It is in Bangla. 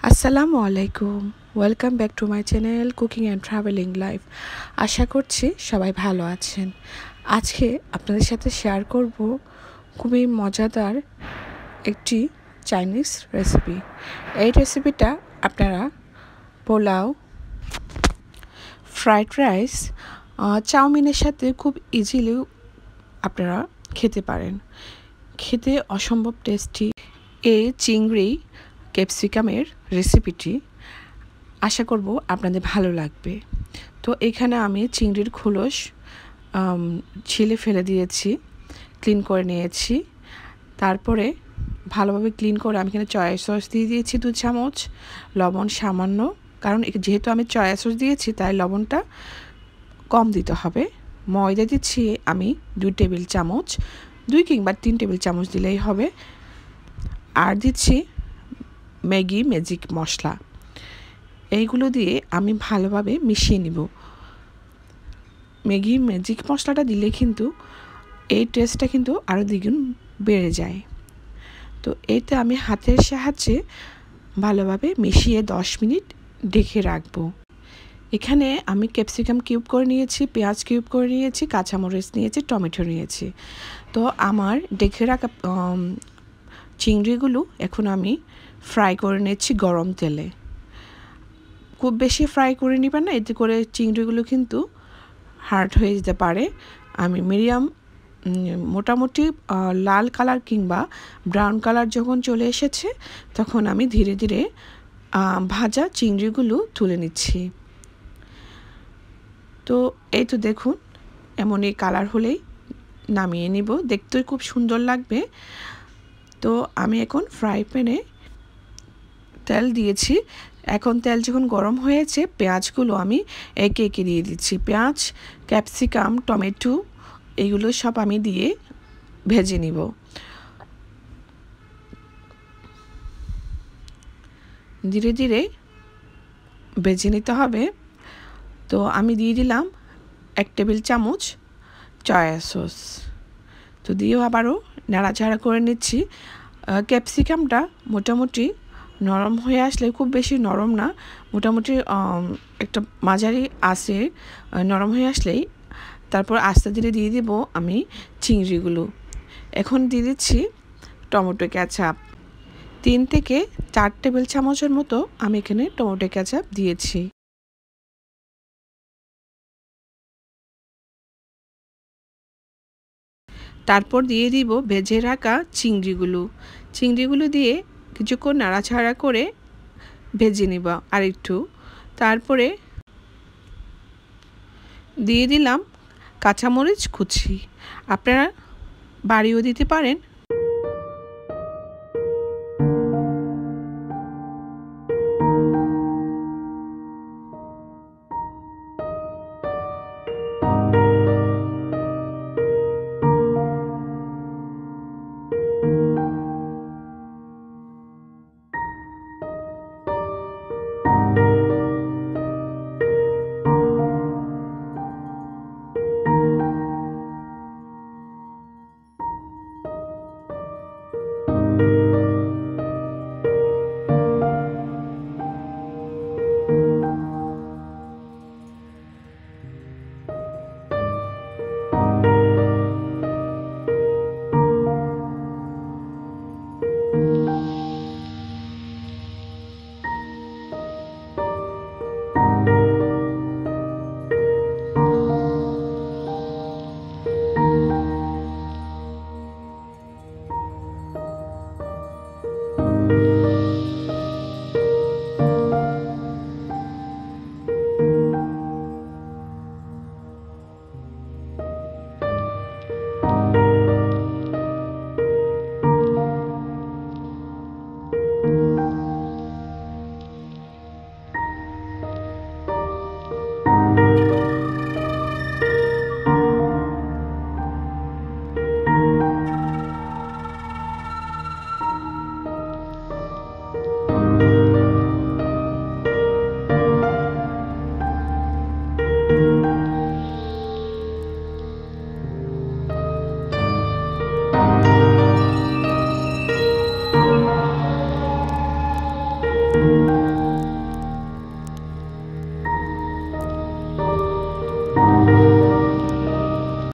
আসসালামু আলাইকুম। Welcome back to my channel cooking and travelling life. আশা করছি সবাই ভালো আছেন। আজকে আপনাদের সাথে শেয়ার করব খুবই মজাদার একটি চাইনিজ রেসিপি। এই রেসিপিটা আপনারা পোলাও, ফ্রাইড রাইস, চাউমিনের সাথে খুব ইজিলি আপনারা খেতে পারেন। খেতে অসম্ভব টেস্টি এই চিংড়ি ক্যাপসিকামের রেসিপিটি আশা করব আপনাদের ভালো লাগবে। তো এখানে আমি চিংড়ির খোলস ছিলে ফেলে দিয়েছি, ক্লিন করে নিয়েছি। তারপরে ভালোভাবে ক্লিন করে আমি এখানে সয়া সস দিয়ে দিয়েছি 2 চামচ, লবণ সামান্য, কারণ যেহেতু আমি সয়া সস দিয়েছি তাই লবণটা কম দিতে হবে। ময়দা দিচ্ছি আমি 2 টেবিল চামচ, 2 কিংবা 3 টেবিল চামচ দিলেই হবে। আর দিচ্ছি ম্যাগি ম্যাজিক মশলা। এইগুলো দিয়ে আমি ভালোভাবে মিশিয়ে নিব। ম্যাগি ম্যাজিক মশলাটা দিলে কিন্তু এই টেস্টটা কিন্তু আরও দ্বিগুণ বেড়ে যায়। তো এইটা আমি হাতের সাহায্যে ভালোভাবে মিশিয়ে 10 মিনিট ঢেকে রাখবো। এখানে আমি ক্যাপসিকাম কিউব করে নিয়েছি, পেঁয়াজ কিউব করে নিয়েছি, কাঁচামরিচ নিয়েছি, টমেটো নিয়েছি। তো আমার ঢেকে রাখা চিংড়িগুলো এখন আমি ফ্রাই করে নিচ্ছি গরম তেলে। খুব বেশি ফ্রাই করে নেবেন না, এতে করে চিংড়িগুলো কিন্তু হার্ড হয়ে যেতে পারে। আমি মিডিয়াম মোটামুটি লাল কালার কিংবা ব্রাউন কালার যখন চলে এসেছে তখন আমি ধীরে ধীরে ভাজা চিংড়িগুলো তুলে নিচ্ছি। তো এই তো দেখুন, এমন এই কালার হলেই নামিয়ে নিব, দেখতে খুব সুন্দর লাগবে। তো আমি এখন ফ্রাই প্যানে তেল দিয়েছি। এখন তেল যখন গরম হয়েছে পেঁয়াজগুলো আমি একে একে দিয়ে দিচ্ছি। পেঁয়াজ, ক্যাপসিকাম, টমেটো এগুলো সব আমি দিয়ে ভেজে নিব। ধীরে ধীরে ভেজে নিতে হবে। তো আমি দিয়ে দিলাম 1 টেবিল চামচ সয়া সস। তো দিয়েও আবারও নাড়াচাড়া করে নিচ্ছি। ক্যাপসিকামটা মোটামুটি নরম হয়ে আসলে, খুব বেশি নরম না, মোটামুটি একটা মাঝারি আছে নরম হয়ে আসলেই তারপর আস্তে ধীরে দিয়ে দেব আমি চিংড়িগুলো। এখন দিয়ে দিচ্ছি টমেটো কেচাপ। 3 থেকে 4 টেবিল চামচের মতো আমি এখানে টমেটো কেচাপ দিয়েছি। তারপর দিয়ে দিব ভেজে রাখা চিংড়িগুলো দিয়ে কিছুক্ষণ নাড়াচাড়া করে ভেজে নিব আর একটু। তারপরে দিয়ে দিলাম কাঁচামরিচ কুচি। আপনারা বাড়িও দিতে পারেন,